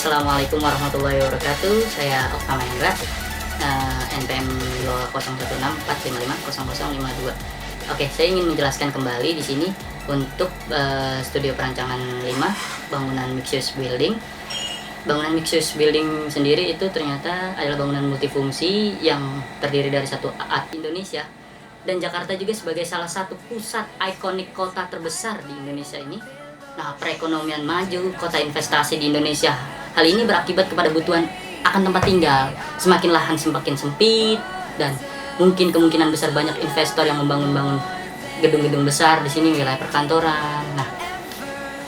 Assalamualaikum warahmatullahi wabarakatuh. Saya Okta Mahendra, NPM 0164550052. Oke, saya ingin menjelaskan kembali di sini untuk studio perancangan 5 bangunan mixed use building. Bangunan mixed use building sendiri itu ternyata adalah bangunan multifungsi yang terdiri dari satu art Indonesia, dan Jakarta juga sebagai salah satu pusat ikonik kota terbesar di Indonesia ini. Nah, perekonomian maju, kota investasi di Indonesia. Hal ini berakibat kepada kebutuhan akan tempat tinggal. Semakin lahan semakin sempit, dan mungkin kemungkinan besar banyak investor yang membangun gedung-gedung besar di sini, wilayah perkantoran. Nah,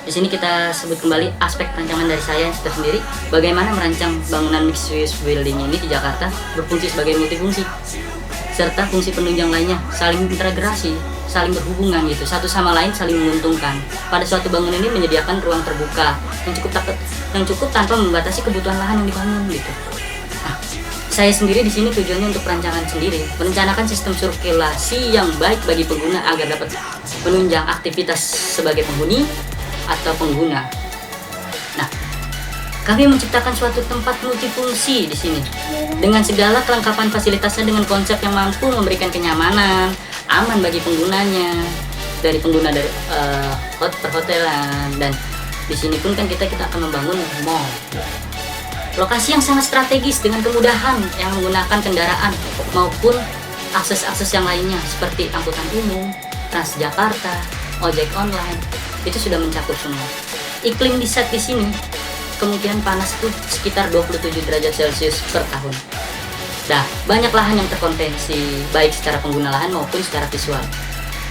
di sini kita sebut kembali aspek perancangan dari saya tersendiri, bagaimana merancang bangunan mixed use building ini di Jakarta berfungsi sebagai multifungsi, serta fungsi penunjang lainnya saling integrasi, saling berhubungan gitu, satu sama lain saling menguntungkan. Pada suatu bangunan ini menyediakan ruang terbuka yang cukup tanpa membatasi kebutuhan lahan yang dibangun gitu. Nah, saya sendiri di sini tujuannya untuk perancangan sendiri, merencanakan sistem sirkulasi yang baik bagi pengguna agar dapat menunjang aktivitas sebagai penghuni atau pengguna. Nah, kami menciptakan suatu tempat multifungsi di sini dengan segala kelengkapan fasilitasnya, dengan konsep yang mampu memberikan kenyamanan, aman bagi penggunanya, dari pengguna dari perhotelan, dan di sini pun kan kita akan membangun mall. Lokasi yang sangat strategis dengan kemudahan yang menggunakan kendaraan maupun akses-akses yang lainnya seperti angkutan umum, Transjakarta, ojek online, itu sudah mencakup semua. Iklim di set di sini kemungkinan panas itu sekitar 27 derajat Celcius per tahun. Nah, banyak lahan yang terkontensi baik secara pengguna lahan maupun secara visual.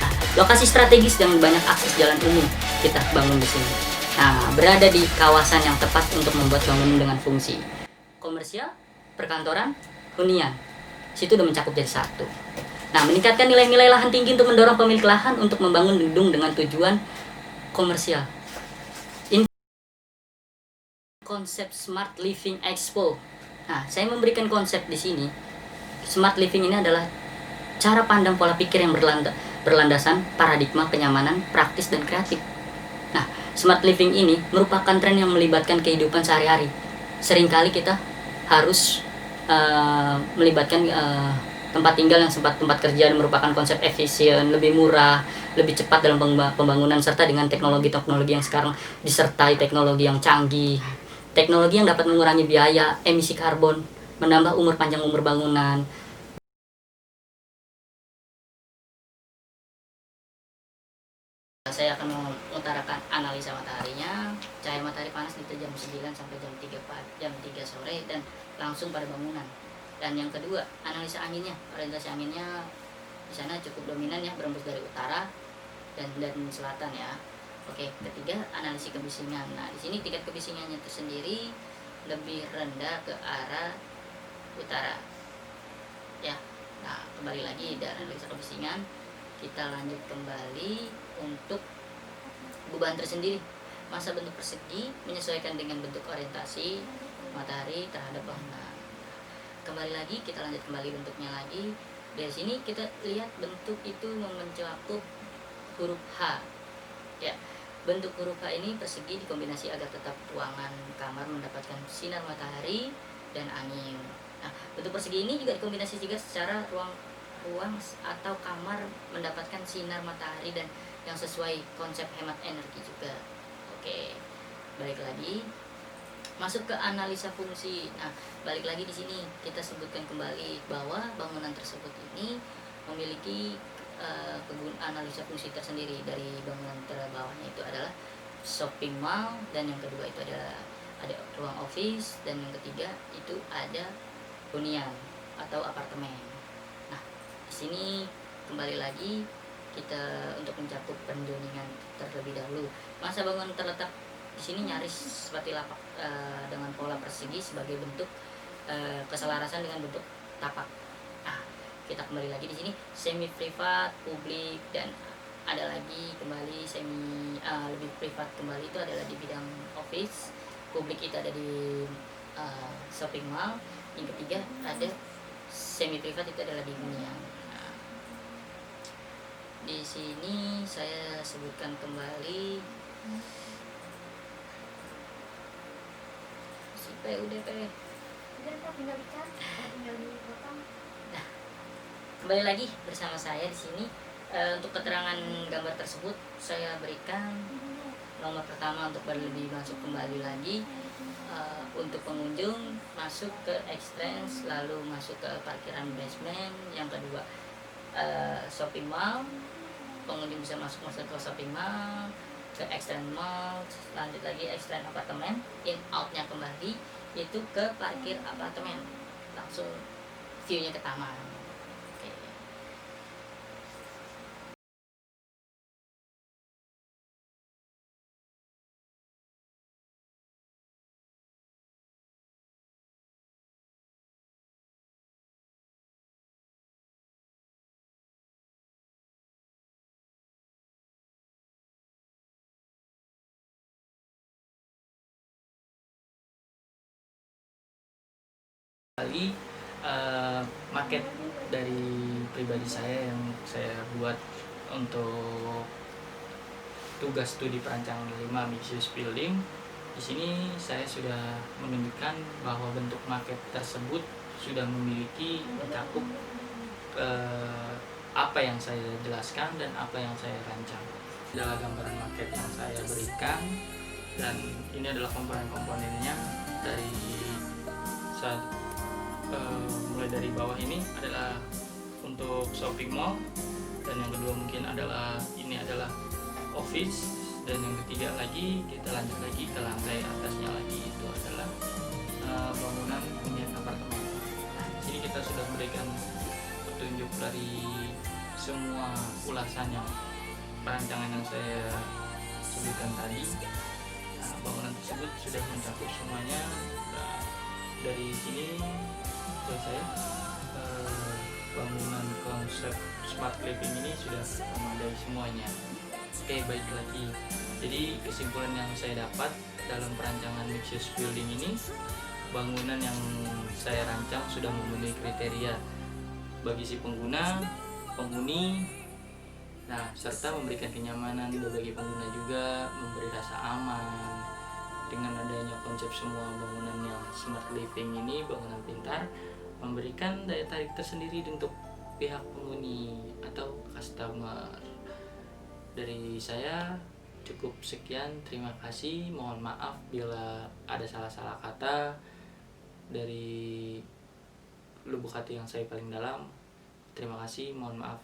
Nah, lokasi strategis dan banyak akses jalan umum kita bangun di sini. Nah, berada di kawasan yang tepat untuk membuat bangunan dengan fungsi komersial, perkantoran, hunian. Situ udah mencakup jadi satu. Nah, meningkatkan nilai-nilai lahan tinggi untuk mendorong pemilik lahan untuk membangun gedung dengan tujuan komersial. Konsep Smart Living Expo. Nah, saya memberikan konsep di sini. Smart Living ini adalah cara pandang pola pikir yang berlandasan paradigma kenyamanan, praktis, dan kreatif. Nah, Smart Living ini merupakan tren yang melibatkan kehidupan sehari-hari. Seringkali kita harus melibatkan tempat tinggal yang tempat kerja, dan merupakan konsep efisien, lebih murah, lebih cepat dalam pembangunan, serta dengan teknologi-teknologi yang sekarang disertai teknologi yang canggih. Teknologi yang dapat mengurangi biaya, emisi karbon, menambah panjang umur bangunan. Saya akan mengutarakan analisa mataharinya. Cahaya matahari panas di jam 9 sampai jam 3 sore dan langsung pada bangunan. Dan yang kedua, analisa anginnya. Orientasi anginnya di sana cukup dominan ya, berembus dari utara dan selatan ya. Oke, ketiga, analisis kebisingan. Nah, di sini tingkat kebisingannya tersendiri lebih rendah ke arah utara. Ya. Nah, kembali lagi dari analisa kebisingan, kita lanjut kembali untuk beban tersendiri. Masa bentuk persegi menyesuaikan dengan bentuk orientasi matahari terhadap bangunan. Kembali lagi, kita lanjut kembali bentuknya lagi. Dari sini kita lihat bentuk itu mencakup huruf H. Ya. Bentuk huruf H ini persegi dikombinasi agar tetap ruangan kamar mendapatkan sinar matahari dan angin. Nah, bentuk persegi ini juga dikombinasi juga secara ruang atau kamar mendapatkan sinar matahari dan yang sesuai konsep hemat energi juga. Oke, balik lagi masuk ke analisa fungsi. Nah, balik lagi di sini kita sebutkan kembali bahwa bangunan tersebut ini memiliki analisa fungsi tersendiri. Dari bangunan terbawahnya itu adalah shopping mall, dan yang kedua itu ada ruang office, dan yang ketiga itu ada hunian atau apartemen. Nah, di sini kembali lagi kita untuk mencakup penjoningan terlebih dahulu. Masa bangunan terletak di sini nyaris seperti lapak dengan pola persegi sebagai bentuk keselarasan dengan bentuk tapak. Kita kembali lagi di sini semi privat, publik, dan ada lagi kembali lebih privat kembali itu adalah di bidang office, publik itu ada di shopping mall, yang ketiga ada semi privat itu adalah di hunian. Nah, di sini saya sebutkan kembali UDP. Udah Pak, tinggal dicat, tinggal dipotong. Nah, kembali lagi bersama saya di sini. Untuk keterangan gambar tersebut saya berikan nomor pertama untuk lebih masuk kembali lagi. Untuk pengunjung masuk ke entrance, lalu masuk ke parkiran basement. Yang kedua shopping mall, pengunjung bisa masuk ke shopping mall, ke extend mall, lanjut lagi extend apartemen, in outnya kembali itu ke parkir apartemen, langsung viewnya ke taman. Oke. Kali market dari pribadi saya yang saya buat untuk tugas studi perancangan 5 mixed use building. Di sini saya sudah menunjukkan bahwa bentuk market tersebut sudah memiliki mencakup apa yang saya jelaskan dan apa yang saya rancang. Adalah gambaran market yang saya berikan, dan ini adalah komponen-komponennya. Dari mulai dari bawah ini adalah untuk shopping mall, dan yang kedua mungkin adalah ini adalah office, dan yang ketiga lagi kita lanjut lagi ke lantai atasnya lagi itu adalah bangunan hunian apartemen. Di sini kita sudah memberikan petunjuk dari semua ulasan yang perancangan yang saya sebutkan tadi. Bangunan tersebut sudah mencakup semuanya. Dari sini buat saya bangunan konsep smart living ini sudah memadai semuanya. Oke, baik lagi. Jadi kesimpulan yang saya dapat dalam perancangan mixed use building ini, bangunan yang saya rancang sudah memenuhi kriteria bagi si pengguna, penghuni, serta memberikan kenyamanan bagi pengguna juga, memberi rasa aman. Dengan adanya konsep semua bangunan yang smart living ini, bangunan pintar, memberikan daya tarik tersendiri untuk pihak penghuni atau customer. Dari saya cukup sekian, terima kasih. Mohon maaf bila ada salah-salah kata. Dari lubuk hati yang saya paling dalam, terima kasih, mohon maaf.